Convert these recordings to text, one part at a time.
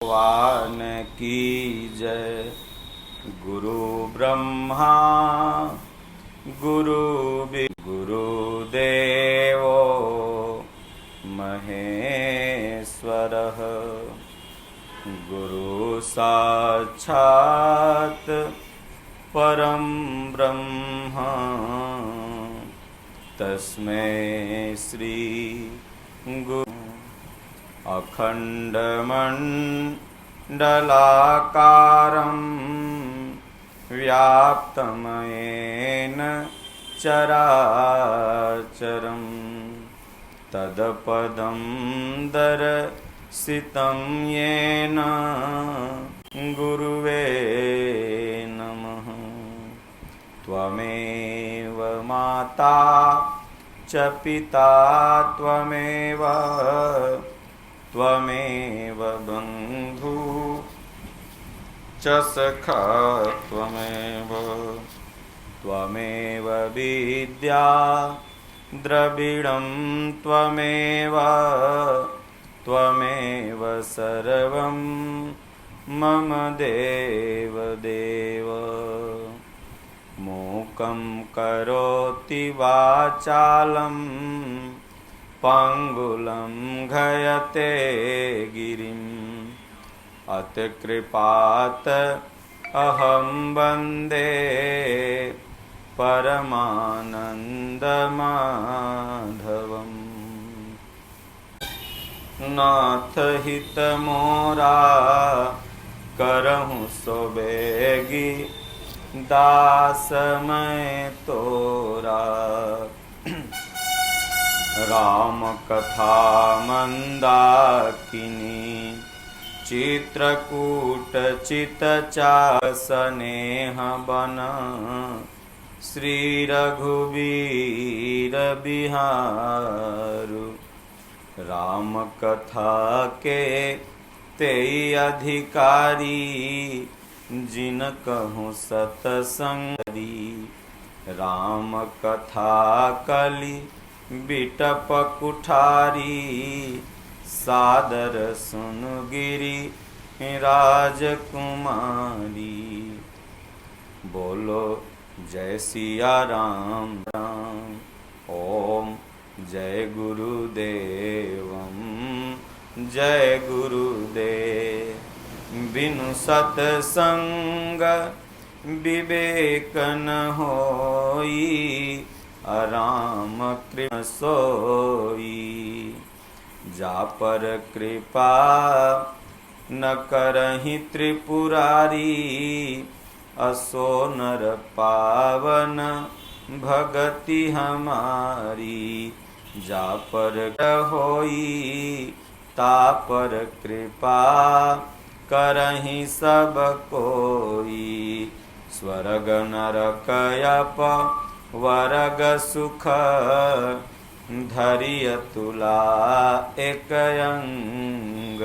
भगवान की जय। गुरु ब्रह्मा गुरुदेवो महेश्वरः। गुरु साक्षात् परं ब्रह्म तस्मै श्री गुरु। अखण्डमण्डलाकारं व्याप्तं येन चराचरं तत्पदं दर्शितं येन गुरुवे नमः। त्वमेव माता च पिता त्वमेव बन्धु च सखा त्वमेव विद्या द्रविणं त्वमेव सर्वं मम देवदेव। मूकं करोति वाचालं पंगुलं घयते गिरिं। अतकृपात् अहं वन्दे परमानन्दमाधवम्। नाथ हित मोरा करहूँ सो बेगी दास मैं तोरा। राम कथा मंदाकिनी चित्रकूट चितचासनेह बन। श्री रघुवीर बिहारु राम कथा के तेई अधिकारी। जिन कहूँ सतसंगी राम कथा कली बिटप कुठारी। सादर सुन गिरी राजकुमारी। बोलो जय सिया राम राम। ओम जय गुरुदेवम जय गुरुदेव। बिनु सतसंग विवेक न होई। राम कृपा सोई। जा पर कृपा न करहि त्रिपुरारी। असो नर पावन भगति हमारी। जा पर होई ता पर कृपा करहि सब कोई। स्वर्ग नरक यप वरग सुख धरिय तुला एक अंग।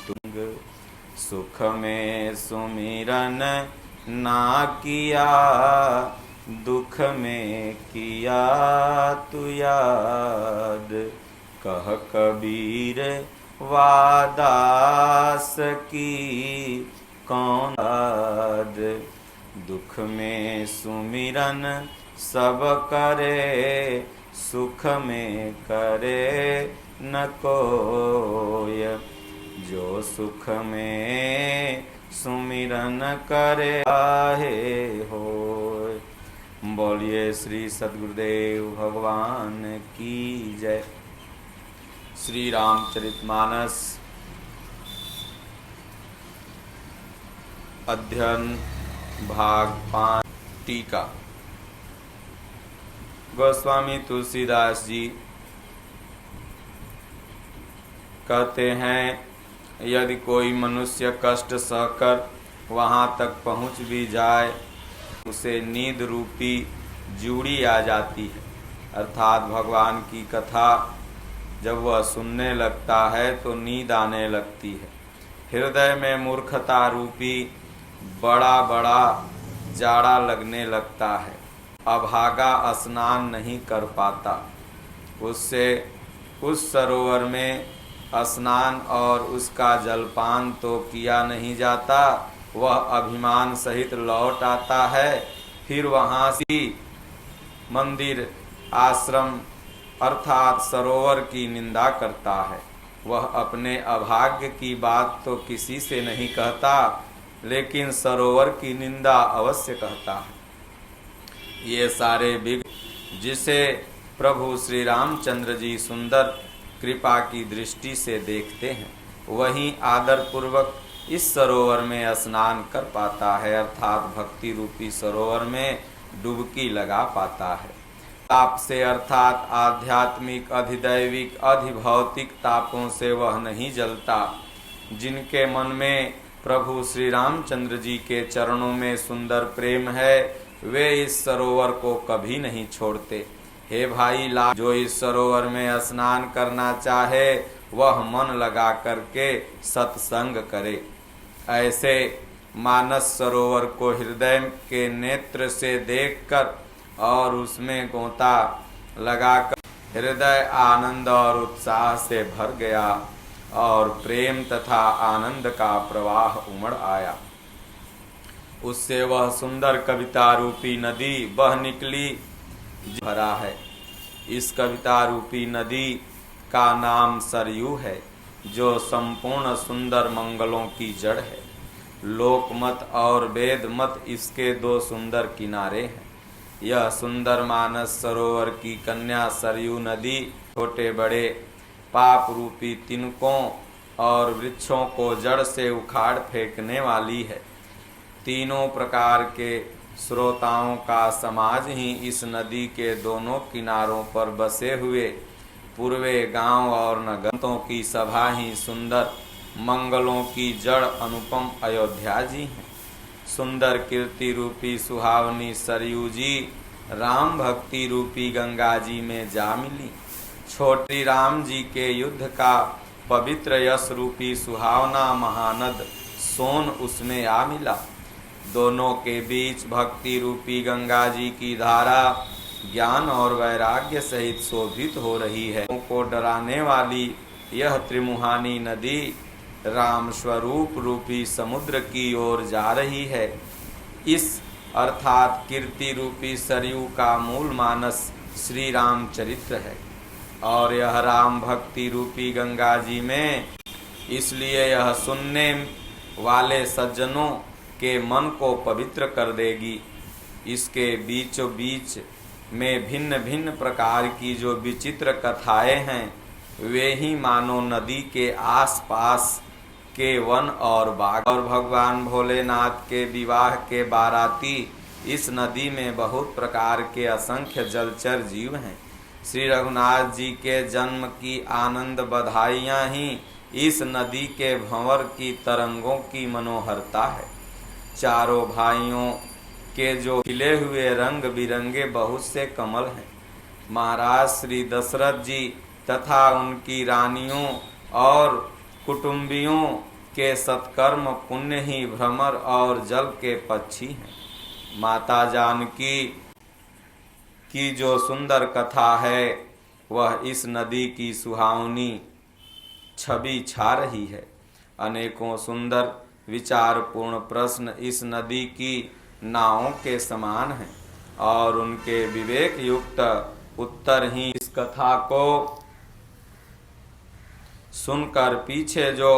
तुंग सुख में सुमिरन ना किया। दुख में किया तु याद। कह कबीर वादास की कौन याद। दुख में सुमिरन सब करे। सुख में करे न कोय। जो सुख में सुमिरन करे आहे होय। बोलिए श्री सद्गुरुदेव भगवान की जय। श्री रामचरितमानस अध्ययन भाग 5 टीका। गोस्वामी तुलसीदास जी कहते हैं, यदि कोई मनुष्य कष्ट सहकर वहाँ तक पहुँच भी जाए, उसे नींद रूपी जूड़ी आ जाती है। अर्थात भगवान की कथा जब वह सुनने लगता है तो नींद आने लगती है। हृदय में मूर्खता रूपी बड़ा बड़ा जाड़ा लगने लगता है। अभागा स्नान नहीं कर पाता। उससे उस सरोवर में स्नान और उसका जलपान तो किया नहीं जाता, वह अभिमान सहित लौट आता है। फिर वहाँ से मंदिर, आश्रम अर्थात सरोवर की निंदा करता है। वह अपने अभाग्य की बात तो किसी से नहीं कहता, लेकिन सरोवर की निंदा अवश्य कहता है। ये सारे विघ्न जिसे प्रभु श्री रामचंद्र जी सुंदर कृपा की दृष्टि से देखते हैं, वही आदर पूर्वक इस सरोवर में स्नान कर पाता है, अर्थात भक्ति रूपी सरोवर में डुबकी लगा पाता है। ताप से अर्थात आध्यात्मिक, अधिदैविक, अधिभौतिक तापों से वह नहीं जलता। जिनके मन में प्रभु श्री रामचंद्र जी के चरणों में सुंदर प्रेम है, वे इस सरोवर को कभी नहीं छोड़ते। हे भाई लाल, जो इस सरोवर में स्नान करना चाहे वह मन लगा करके सत्संग करे। ऐसे मानस सरोवर को हृदय के नेत्र से देखकर और उसमें गोता लगाकर हृदय आनंद और उत्साह से भर गया और प्रेम तथा आनंद का प्रवाह उमड़ आया। उससे वह सुंदर कविता रूपी नदी बह निकली भरा है। इस कविता रूपी नदी का नाम सरयू है, जो संपूर्ण सुंदर मंगलों की जड़ है। लोकमत और वेद मत इसके दो सुंदर किनारे हैं। यह सुंदर मानस सरोवर की कन्या सरयू नदी छोटे बड़े पाप रूपी तिनकों और वृक्षों को जड़ से उखाड़ फेंकने वाली है। तीनों प्रकार के श्रोताओं का समाज ही इस नदी के दोनों किनारों पर बसे हुए पूर्वे गांव और नगरों की सभा ही सुंदर मंगलों की जड़ अनुपम अयोध्या जी हैं। सुंदर कीर्ति रूपी सुहावनी सरयू जी राम भक्ति रूपी गंगा जी में जा मिली। छोटी राम जी के युद्ध का पवित्र यश रूपी सुहावना महानद सोन उसमें आ मिला। दोनों के बीच भक्ति रूपी गंगा जी की धारा ज्ञान और वैराग्य सहित शोभित हो रही है। को डराने वाली यह त्रिमुहानी नदी राम स्वरूप रूपी समुद्र की ओर जा रही है। इस अर्थात कीर्ति रूपी सरयू का मूल मानस श्री राम चरित्र है और यह राम भक्ति रूपी गंगा जी में, इसलिए यह सुनने वाले सज्जनों के मन को पवित्र कर देगी। इसके बीचों बीच में भिन्न भिन्न प्रकार की जो विचित्र कथाएं हैं, वे ही मानो नदी के आसपास के वन और बाग। और भगवान भोलेनाथ के विवाह के बाराती इस नदी में बहुत प्रकार के असंख्य जलचर जीव हैं। श्री रघुनाथ जी के जन्म की आनंद बधाइयाँ ही इस नदी के भंवर की तरंगों की मनोहरता है। चारों भाइयों के जो खिले हुए रंग बिरंगे बहुत से कमल हैं। महाराज श्री दशरथ जी तथा उनकी रानियों और कुटुंबियों के सत्कर्म पुण्य ही भ्रमर और जल के पक्षी हैं। माता जानकी की जो सुंदर कथा है, वह इस नदी की सुहावनी छवि छा रही है। अनेकों सुंदर विचारपूर्ण प्रश्न इस नदी की नावों के समान हैं और उनके विवेक युक्त उत्तर ही इस कथा को सुनकर पीछे जो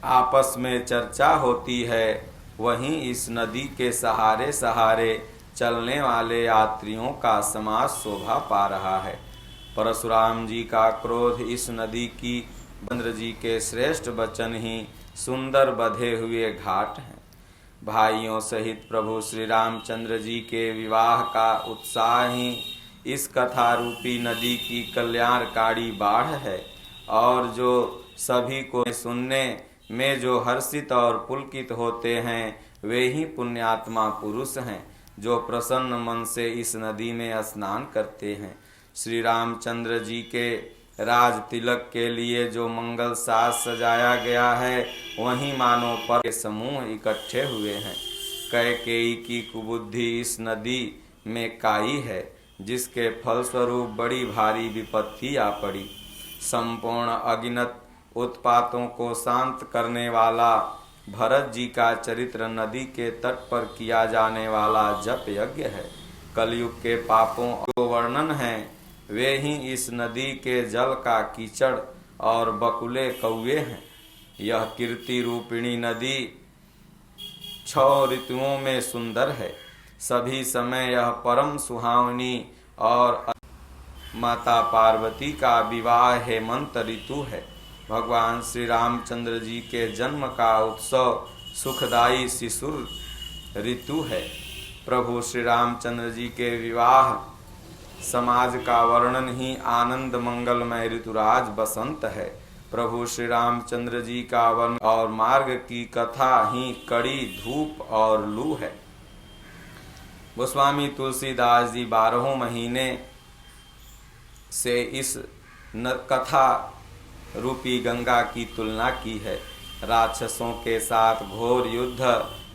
आपस में चर्चा होती है, वहीं इस नदी के सहारे सहारे चलने वाले यात्रियों का समाज शोभा पा रहा है। परशुराम जी का क्रोध इस नदी की, बंद्र जी के श्रेष्ठ वचन ही सुंदर बधे हुए घाट हैं। भाइयों सहित प्रभु श्री रामचंद्र जी के विवाह का उत्साह ही इस कथा रूपी नदी की कल्याणकारी बाढ़ है और जो सभी को सुनने में जो हर्षित और पुलकित होते हैं, वे ही पुण्यात्मा पुरुष हैं जो प्रसन्न मन से इस नदी में स्नान करते हैं। श्री रामचंद्र जी के राज तिलक के लिए जो मंगल साज सजाया गया है, वहीं मानव पर के समूह इकट्ठे हुए हैं। कैकेयी की कुबुद्धि इस नदी में काई है, जिसके फलस्वरूप बड़ी भारी विपत्ति आ पड़ी। संपूर्ण अगिनत उत्पातों को शांत करने वाला भरत जी का चरित्र नदी के तट पर किया जाने वाला जप यज्ञ है। कलयुग के पापों को वर्णन है, वे ही इस नदी के जल का कीचड़ और बकुले कौवे हैं। यह कीर्ति रूपिणी नदी 6 ऋतुओं में सुंदर है। सभी समय यह परम सुहावनी और माता पार्वती का विवाह हेमंत ऋतु है। भगवान श्री रामचंद्र जी के जन्म का उत्सव सुखदायी शिशुर ऋतु है। प्रभु श्री रामचंद्र जी के विवाह समाज का वर्णन ही आनंद मंगलमय ऋतुराज बसंत है। प्रभु श्री रामचंद्र जी का वन और मार्ग की कथा ही कड़ी धूप और लू है। गोस्वामी तुलसीदास जी 12 महीने से इस कथा रूपी गंगा की तुलना की है। राक्षसों के साथ घोर युद्ध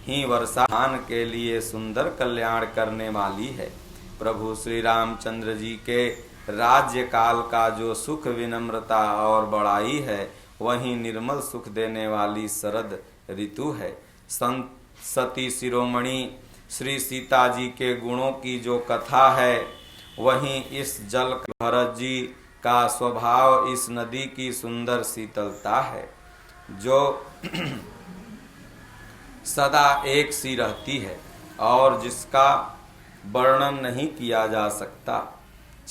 ही वर्षाधान के लिए सुंदर कल्याण करने वाली है। प्रभु श्री रामचंद्र जी के राज्य काल का जो सुख विनम्रता और बड़ाई है, वही निर्मल सुख देने वाली शरद ऋतु है। संत सती शिरोमणि श्री सीता जी के गुणों की जो कथा है, वहीं इस जल भरत जी का स्वभाव इस नदी की सुंदर शीतलता है, जो सदा एक सी रहती है और जिसका वर्णन नहीं किया जा सकता।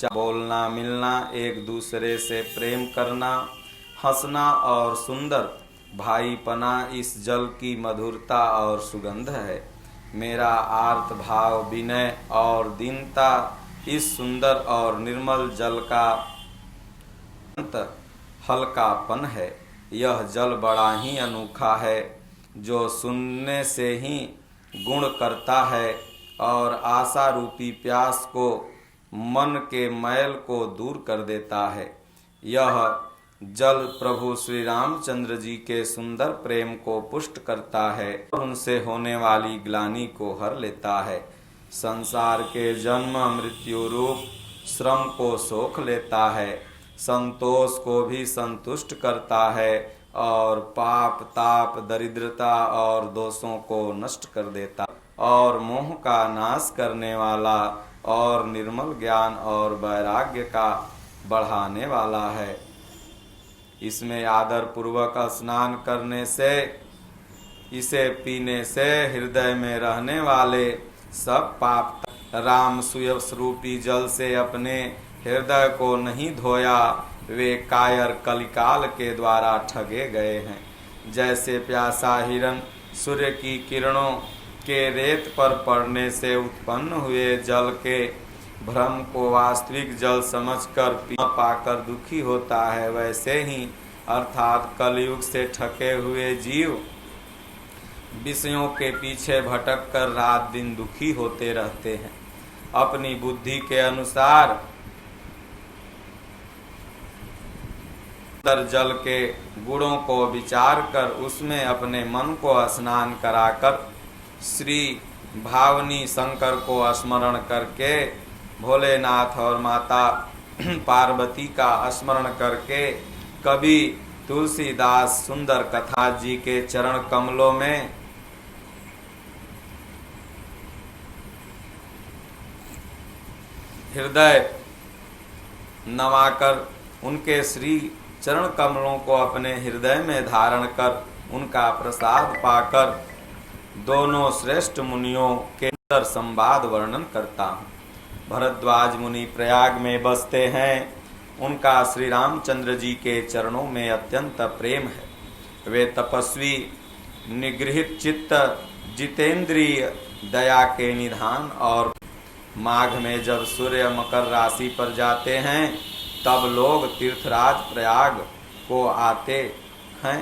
बोलना, मिलना, एक दूसरे से प्रेम करना, हंसना और सुंदर भाईपना इस जल की मधुरता और सुगंध है। मेरा आर्त भाव, विनय और दीनता इस सुंदर और निर्मल जल का हल्कापन है। यह जल बड़ा ही अनोखा है, जो सुनने से ही गुण करता है और आशा रूपी प्यास को, मन के मैल को दूर कर देता है। यह जल प्रभु श्री रामचंद्र जी के सुंदर प्रेम को पुष्ट करता है और उनसे होने वाली ग्लानि को हर लेता है। संसार के जन्म मृत्यु रूप श्रम को सोख लेता है, संतोष को भी संतुष्ट करता है और पाप, ताप, दरिद्रता और दोषों को नष्ट कर देता और मोह का नाश करने वाला और निर्मल ज्ञान और वैराग्य का बढ़ाने वाला है। इसमें आदर पूर्वक स्नान करने से, इसे पीने से हृदय में रहने वाले सब पाप, राम स्वरूपी जल से अपने हृदय को नहीं धोया, वे कायर कलिकाल के द्वारा ठगे गए हैं। जैसे प्यासा हिरन सूर्य की किरणों के रेत पर पड़ने से उत्पन्न हुए जल के भ्रम को वास्तविक जल समझकर पी पाकर दुखी होता है, वैसे ही अर्थात कलयुग से ठके हुए जीव विषयों के पीछे भटक कर रात दिन दुखी होते रहते हैं। अपनी बुद्धि के अनुसार जल के गुणों को विचार कर उसमें अपने मन को स्नान कराकर श्री भावनी शंकर को स्मरण करके, भोलेनाथ और माता पार्वती का स्मरण करके, कभी तुलसीदास सुंदर कथा जी के चरण कमलों में हृदय नवाकर उनके श्री चरण कमलों को अपने हृदय में धारण कर उनका प्रसाद पाकर दोनों श्रेष्ठ मुनियों के अंदर संवाद वर्णन करता हूँ। भरद्वाज मुनि प्रयाग में बसते हैं। उनका श्री रामचंद्र जी के चरणों में अत्यंत प्रेम है। वे तपस्वी, निगृहित चित्त, जितेंद्रिय, दया के निधान और माघ में जब सूर्य मकर राशि पर जाते हैं तब लोग तीर्थराज प्रयाग को आते हैं।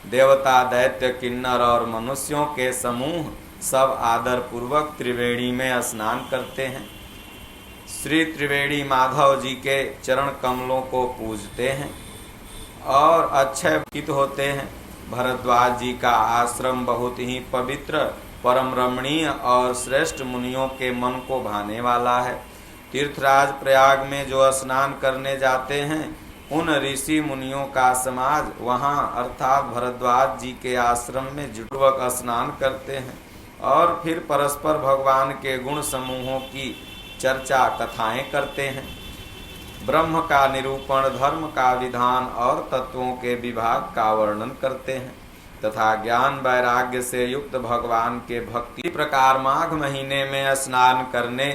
देवता, दैत्य, किन्नर और मनुष्यों के समूह सब आदर पूर्वक त्रिवेणी में स्नान करते हैं। श्री त्रिवेणी माधव जी के चरण कमलों को पूजते हैं और अक्षय हित होते हैं। भरद्वाज जी का आश्रम बहुत ही पवित्र, परम रमणीय और श्रेष्ठ मुनियों के मन को भाने वाला है। तीर्थराज प्रयाग में जो स्नान करने जाते हैं उन ऋषि मुनियों का समाज वहाँ अर्थात भरद्वाज जी के आश्रम में जुटवक स्नान करते हैं और फिर परस्पर भगवान के गुण समूहों की चर्चा कथाएं करते हैं। ब्रह्म का निरूपण, धर्म का विधान और तत्वों के विभाग का वर्णन करते हैं तथा ज्ञान वैराग्य से युक्त भगवान के भक्ति प्रकार माघ महीने में स्नान करने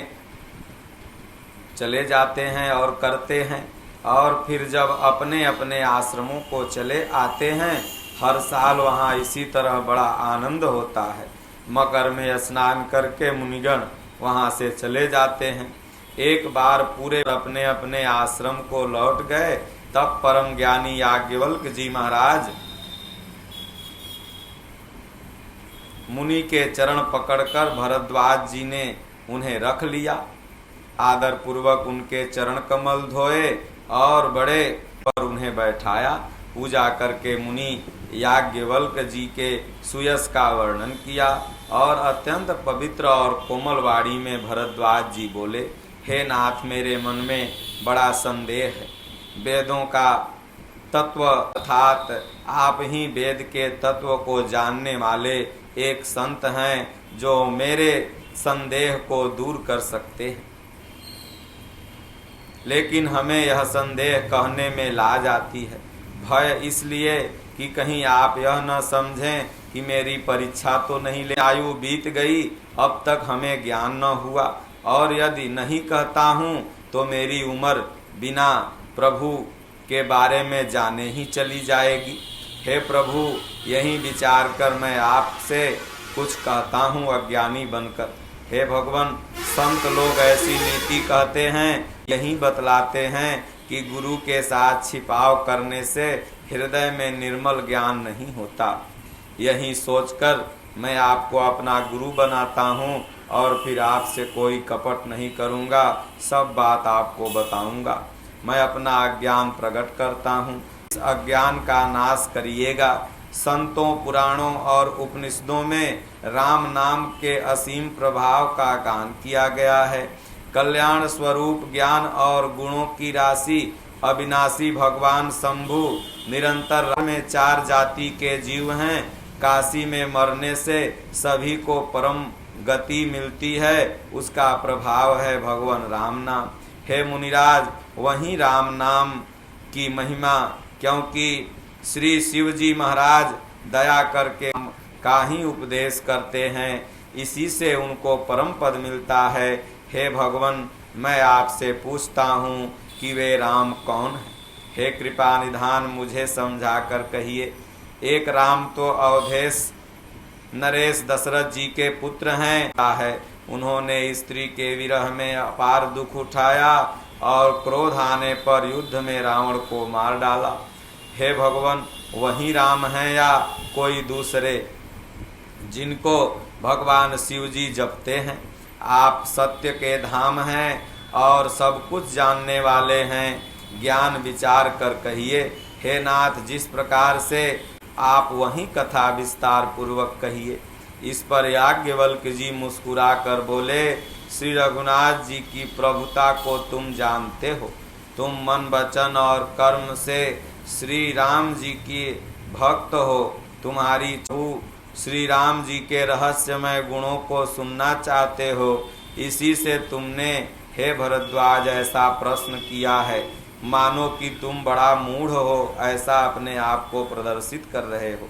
चले जाते हैं और करते हैं और फिर जब अपने अपने आश्रमों को चले आते हैं। हर साल वहाँ इसी तरह बड़ा आनंद होता है। मकर में स्नान करके मुनिगण वहाँ से चले जाते हैं। एक बार पूरे अपने अपने आश्रम को लौट गए, तब परम ज्ञानी याज्ञवल्क्य जी महाराज मुनि के चरण पकड़कर भरद्वाज जी ने उन्हें रख लिया। आदर पूर्वक उनके चरण कमल धोए और बड़े पर उन्हें बैठाया। पूजा करके मुनि याज्ञवल्क्य जी के सुयश का वर्णन किया और अत्यंत पवित्र और कोमल वाणी में भरद्वाज जी बोले, हे नाथ, मेरे मन में बड़ा संदेह है। वेदों का तत्व अर्थात आप ही वेद के तत्व को जानने वाले एक संत हैं जो मेरे संदेह को दूर कर सकते हैं, लेकिन हमें यह संदेह कहने में लाज आती है। भय इसलिए कि कहीं आप यह न समझें कि मेरी परीक्षा तो नहीं ले, आयु बीत गई, अब तक हमें ज्ञान न हुआ, और यदि नहीं कहता हूँ तो मेरी उम्र बिना प्रभु के बारे में जाने ही चली जाएगी। हे प्रभु, यही विचार कर मैं आपसे कुछ कहता हूँ अज्ञानी बनकर। हे भगवान, संत लोग ऐसी नीति कहते हैं, यही बतलाते हैं कि गुरु के साथ छिपाव करने से हृदय में निर्मल ज्ञान नहीं होता। यही सोचकर मैं आपको अपना गुरु बनाता हूँ और फिर आपसे कोई कपट नहीं करूँगा, सब बात आपको बताऊँगा। मैं अपना अज्ञान प्रकट करता हूँ, इस अज्ञान का नाश करिएगा। संतों, पुराणों और उपनिषदों में राम नाम के असीम प्रभाव का गान किया गया है। कल्याण स्वरूप ज्ञान और गुणों की राशि अविनाशी भगवान शंभु निरंतर में 4 जाति के जीव हैं। काशी में मरने से सभी को परम गति मिलती है, उसका प्रभाव है भगवान राम नाम। हे मुनिराज, वही राम नाम की महिमा, क्योंकि श्री शिव जी महाराज दया करके का ही उपदेश करते हैं, इसी से उनको परम पद मिलता है। हे भगवान, मैं आपसे पूछता हूँ कि वे राम कौन है? हे कृपा निधान, मुझे समझा कर कहिए। एक राम तो अवधेश नरेश दशरथ जी के पुत्र हैं। उन्होंने स्त्री के विरह में अपार दुख उठाया और क्रोध आने पर युद्ध में रावण को मार डाला। हे भगवान, वही राम हैं या कोई दूसरे जिनको भगवान शिव जी जपते हैं? आप सत्य के धाम हैं और सब कुछ जानने वाले हैं, ज्ञान विचार कर कहिए। हे नाथ, जिस प्रकार से आप वही कथा विस्तार पूर्वक कहिए। इस पर याज्ञवल्क्य जी मुस्कुरा कर बोले, श्री रघुनाथ जी की प्रभुता को तुम जानते हो। तुम मन, वचन और कर्म से श्री राम जी की भक्त हो। तुम्हारी श्री राम जी के रहस्यमय गुणों को सुनना चाहते हो, इसी से तुमने हे भरद्वाज ऐसा प्रश्न किया है। मानो कि तुम बड़ा मूढ़ हो, ऐसा अपने आप को प्रदर्शित कर रहे हो।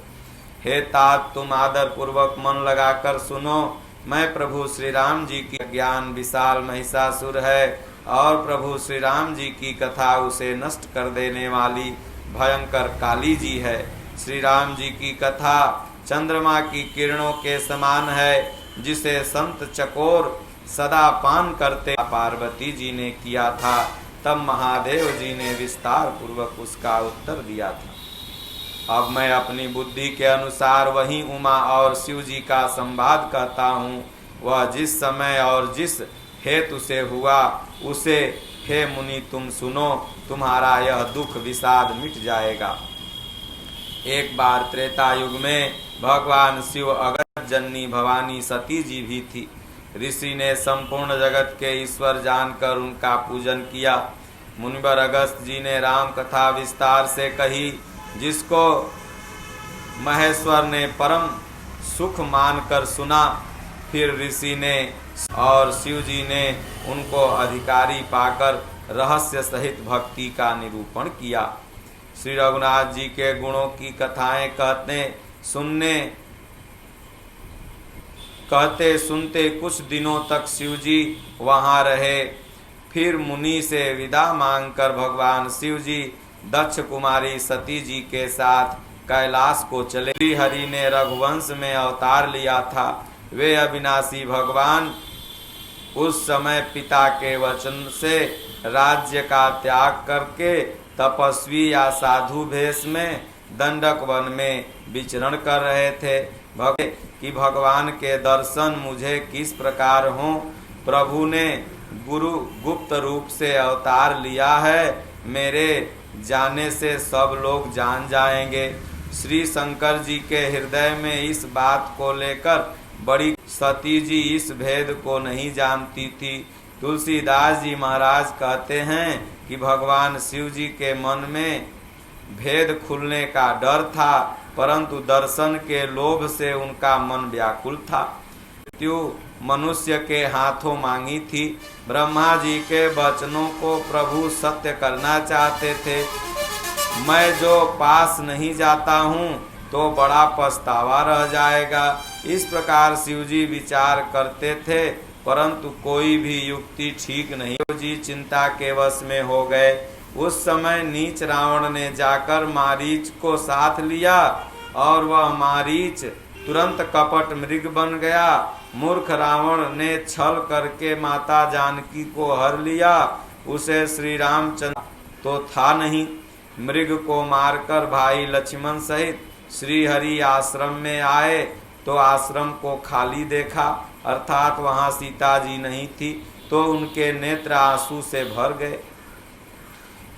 हे तात, तुम आदर पूर्वक मन लगाकर सुनो। मैं प्रभु श्री राम जी की ज्ञान विशाल महिषासुर है और प्रभु श्री राम जी की कथा उसे नष्ट कर देने वाली भयंकर काली जी है। श्री राम जी की कथा चंद्रमा की किरणों के समान है, जिसे संत चकोर सदा पान करते पार्वती जी ने किया था। तब महादेव जी ने विस्तार पूर्वक उसका उत्तर दिया था। अब मैं अपनी बुद्धि के अनुसार वही उमा और शिव जी का संवाद कहता हूँ। वह जिस समय और जिस हेतु से हुआ, उसे हे मुनि तुम सुनो, तुम्हारा यह दुख विषाद मिट जाएगा। एक बार त्रेता युग में भगवान शिव अगत जननी भवानी सती जी भी थी। ऋषि ने संपूर्ण जगत के ईश्वर जानकर उनका पूजन किया। मुनिवर अगस्त जी ने राम कथा विस्तार से कही, जिसको महेश्वर ने परम सुख मानकर सुना। फिर ऋषि ने और शिव जी ने उनको अधिकारी पाकर रहस्य सहित भक्ति का निरूपण किया। श्री रघुनाथ जी के गुणों की कथाएं कहते सुनते कुछ दिनों तक शिव जी वहां रहे। फिर मुनि से विदा मांगकर भगवान शिव जी दक्ष कुमारी सती जी के साथ कैलाश को चले। श्री हरि ने रघुवंश में अवतार लिया था। वे अविनाशी भगवान उस समय पिता के वचन से राज्य का त्याग करके तपस्वी या साधु भेष में दंडक वन में विचरण कर रहे थे। कि भगवान के दर्शन मुझे किस प्रकार हों। प्रभु ने गुरु गुप्त रूप से अवतार लिया है, मेरे जाने से सब लोग जान जाएंगे। श्री शंकर जी के हृदय में इस बात को लेकर बड़ी सती जी इस भेद को नहीं जानती थी। तुलसीदास जी महाराज कहते हैं कि भगवान शिव जी के मन में भेद खुलने का डर था, परंतु दर्शन के लोभ से उनका मन व्याकुल था। मृत्यु मनुष्य के हाथों मांगी थी। ब्रह्मा जी के वचनों को प्रभु सत्य करना चाहते थे। मैं जो पास नहीं जाता हूँ तो बड़ा पछतावा रह जाएगा। इस प्रकार शिव जी विचार करते थे, परंतु कोई भी युक्ति ठीक नहीं। शिव जी चिंता के वश में हो गए। उस समय नीच रावण ने जाकर मारीच को साथ लिया और वह मारीच तुरंत कपट मृग बन गया। मूर्ख रावण ने छल करके माता जानकी को हर लिया। उसे श्री रामचंद्र तो था नहीं। मृग को मारकर भाई लक्ष्मण सहित श्री हरि आश्रम में आए तो आश्रम को खाली देखा, अर्थात वहां सीता जी नहीं थी, तो उनके नेत्र आंसू से भर गए।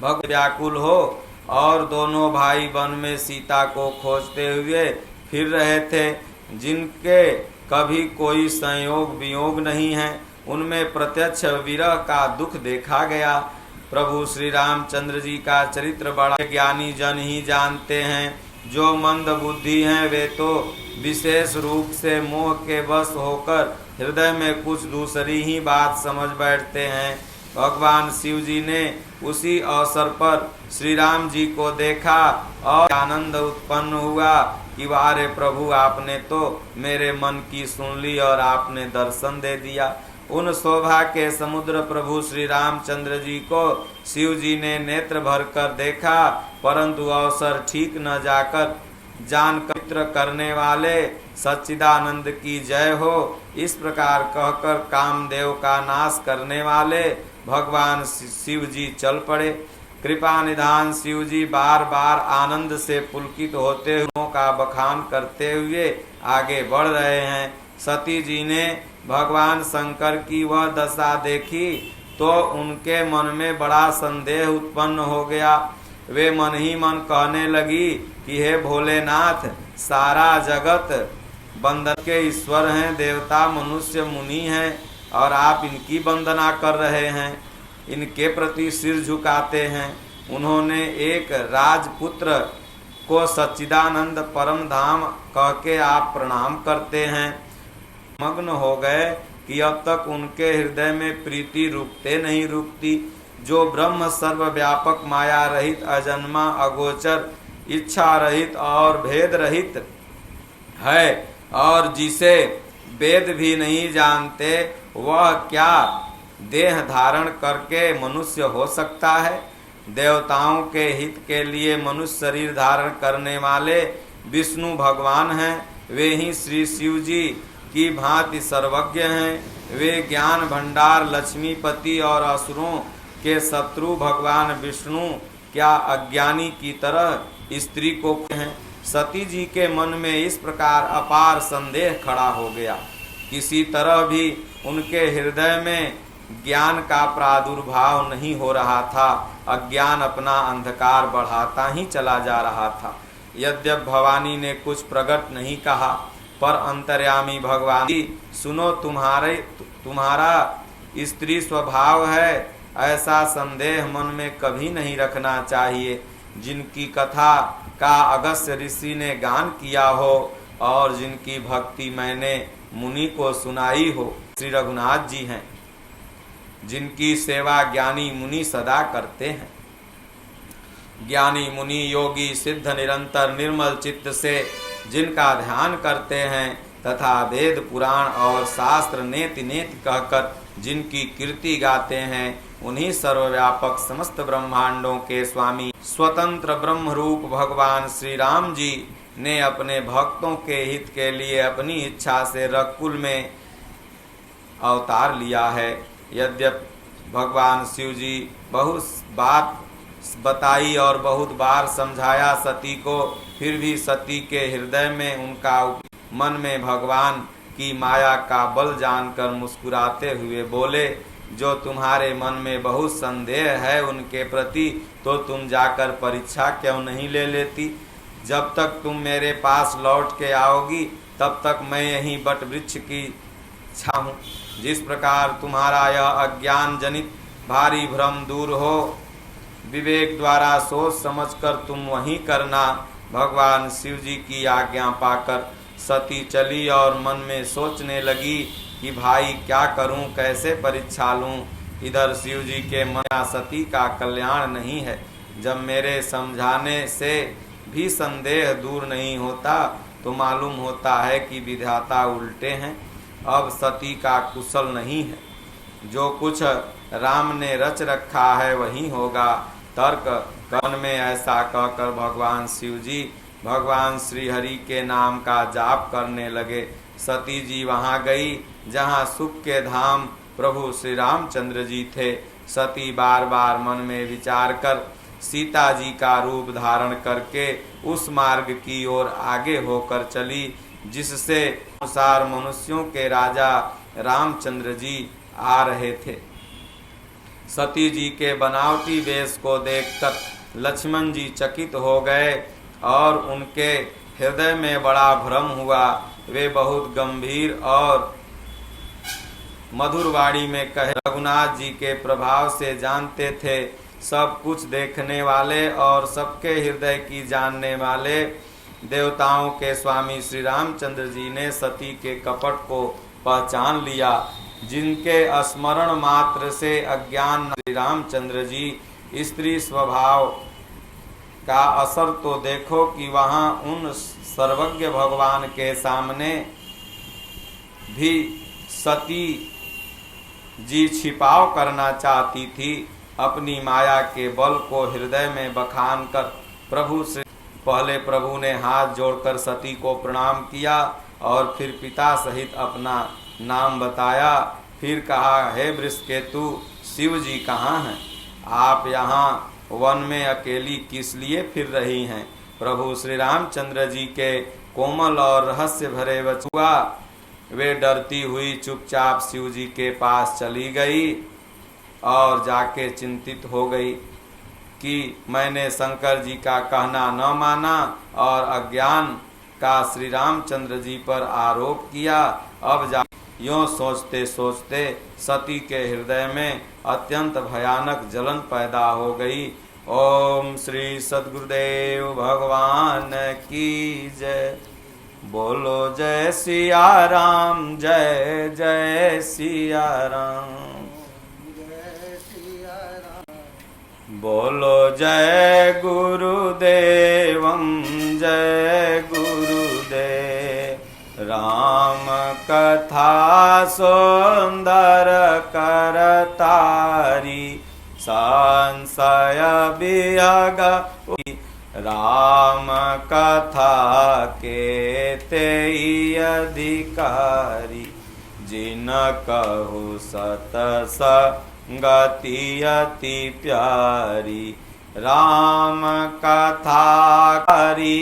भक्त व्याकुल हो और दोनों भाई वन में सीता को खोजते हुए फिर रहे थे। जिनके कभी कोई संयोग वियोग नहीं है, उनमें प्रत्यक्ष विरह का दुख देखा गया। प्रभु श्री रामचंद्र जी का चरित्र बड़ा ज्ञानी जन ही जानते हैं। जो मंद बुद्धि हैं वे तो विशेष रूप से मोह के वश होकर हृदय में कुछ दूसरी ही बात समझ बैठते हैं। भगवान शिव जी ने उसी अवसर पर श्री राम जी को देखा और आनंद उत्पन्न हुआ कि वारे प्रभु, आपने तो मेरे मन की सुन ली और आपने दर्शन दे दिया। उन शोभा के समुद्र प्रभु श्री रामचंद्र जी को शिव जी ने नेत्र भर कर देखा, परंतु अवसर ठीक न जाकर जान पवित्र करने वाले सच्चिदानंद की जय हो, इस प्रकार कहकर कामदेव का नाश करने वाले भगवान शिव जी चल पड़े। कृपा निधान शिव जी बार बार आनंद से पुलकित होते हुए का बखान करते हुए आगे बढ़ रहे हैं। सती जी ने भगवान शंकर की वह दशा देखी तो उनके मन में बड़ा संदेह उत्पन्न हो गया। वे मन ही मन कहने लगी कि हे भोलेनाथ, सारा जगत बंदन के ईश्वर हैं, देवता मनुष्य मुनि हैं और आप इनकी वंदना कर रहे हैं, इनके प्रति सिर झुकाते हैं। उन्होंने एक राजपुत्र को सच्चिदानंद परम धाम कह के आप प्रणाम करते हैं। मग्न हो गए कि अब तक उनके हृदय में प्रीति रुकते नहीं रुकती। जो ब्रह्म सर्वव्यापक माया रहित अजन्मा अगोचर इच्छा रहित और भेद रहित है और जिसे वेद भी नहीं जानते, वह क्या देह धारण करके मनुष्य हो सकता है। देवताओं के हित के लिए मनुष्य शरीर धारण करने वाले विष्णु भगवान हैं। वे ही श्री शिव जी की भांति सर्वज्ञ हैं। वे ज्ञान भंडार लक्ष्मीपति और असुरों के शत्रु भगवान विष्णु क्या अज्ञानी की तरह स्त्री को हैं। सती जी के मन में इस प्रकार अपार संदेह खड़ा हो गया। किसी तरह भी उनके हृदय में ज्ञान का प्रादुर्भाव नहीं हो रहा था। अज्ञान अपना अंधकार बढ़ाता ही चला जा रहा था। यद्यप भवानी ने कुछ प्रकट नहीं कहा, पर अंतर्यामी भगवान जी, सुनो, तुम्हारा स्त्री स्वभाव है ऐसा संदेह मन में कभी नहीं रखना चाहिए। जिनकी कथा का अगस्त्य ऋषि ने गान किया हो और जिनकी भक्ति मैंने मुनि को सुनाई हो, श्री रघुनाथ जी हैं, जिनकी सेवा ज्ञानी मुनि सदा करते हैं। ज्ञानी मुनि योगी सिद्ध निरंतर निर्मल चित्त से जिनका ध्यान करते हैं तथा वेद पुराण और शास्त्र नेति नेति कहकर जिनकी कीर्ति गाते हैं, उन्हीं सर्वव्यापक समस्त ब्रह्मांडों के स्वामी स्वतंत्र ब्रह्म रूप भगवान श्री राम जी ने अपने भक्तों के हित के लिए अपनी इच्छा से रघुकुल में अवतार लिया है। यद्यपि भगवान शिव जी बहुत बात बताई और बहुत बार समझाया सती को, फिर भी सती के हृदय में उनका मन में भगवान की माया का बल जानकर मुस्कुराते हुए बोले, जो तुम्हारे मन में बहुत संदेह है उनके प्रति, तो तुम जाकर परीक्षा क्यों नहीं ले लेती। जब तक तुम मेरे पास लौट के आओगी तब तक मैं यहीं बट वृक्ष की छा हूँ। जिस प्रकार तुम्हारा यह अज्ञान जनित भारी भ्रम दूर हो, विवेक द्वारा सोच समझकर तुम वही करना। भगवान शिव जी की आज्ञा पाकर सती चली और मन में सोचने लगी कि भाई क्या करूं, कैसे परीक्षा लूं। इधर शिव जी के मन सती का कल्याण नहीं है। जब मेरे समझाने से भी संदेह दूर नहीं होता तो मालूम होता है कि विधाता उल्टे हैं। अब सती का कुशल नहीं है, जो कुछ राम ने रच रखा है वही होगा। तर्क कर्ण में ऐसा कहकर भगवान शिव जी भगवान श्री हरि के नाम का जाप करने लगे। सती जी वहां गई जहां सुख के धाम प्रभु श्री रामचंद्र जी थे। सती बार बार मन में विचार कर सीता जी का रूप धारण करके उस मार्ग की ओर आगे होकर चली जिससे अनुसार मनुष्यों के राजा रामचंद्र जी आ रहे थे। सती जी के बनावटी वेश को देखकर लक्ष्मण जी चकित हो गए और उनके हृदय में बड़ा भ्रम हुआ। वे बहुत गंभीर और मधुर वाणी में कहे, रघुनाथ जी के प्रभाव से जानते थे, सब कुछ देखने वाले और सबके हृदय की जानने वाले देवताओं के स्वामी श्री रामचंद्र जी ने सती के कपट को पहचान लिया। जिनके स्मरण मात्र से अज्ञान श्री रामचंद्र जी स्त्री स्वभाव का असर तो देखो कि वहां उन सर्वज्ञ भगवान के सामने भी सती जी छिपाव करना चाहती थी। अपनी माया के बल को हृदय में बखान कर पहले प्रभु ने हाथ जोड़कर सती को प्रणाम किया और फिर पिता सहित अपना नाम बताया। फिर कहा, हे वृषकेतु, शिव जी कहाँ हैं? आप यहाँ वन में अकेली किस लिए फिर रही हैं? प्रभु श्री रामचंद्र जी के कोमल और रहस्य भरे वचुआ वे डरती हुई चुपचाप शिव जी के पास चली गई और जाके चिंतित हो गई कि मैंने शंकर जी का कहना न माना और अज्ञान का श्री रामचंद्र जी पर आरोप किया। अब जा यूं सोचते सोचते सती के हृदय में अत्यंत भयानक जलन पैदा हो गई। ओम श्री सद्गुरुदेव भगवान की जय। बोलो जय सिया राम, जय जय सिया राम। बोलो जय गुरुदेवम, जय गुरुदेव। राम कथा सुंदर करतारी, संशय विहग राम कथा के तेई अधिकारी। जिन कहु सत संगति अति प्यारी, राम कथा करी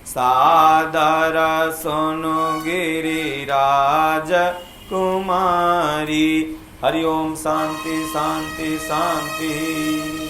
सादर सुनु गिरिराज कुमारी। हरि ओम। शांति शांति शांति।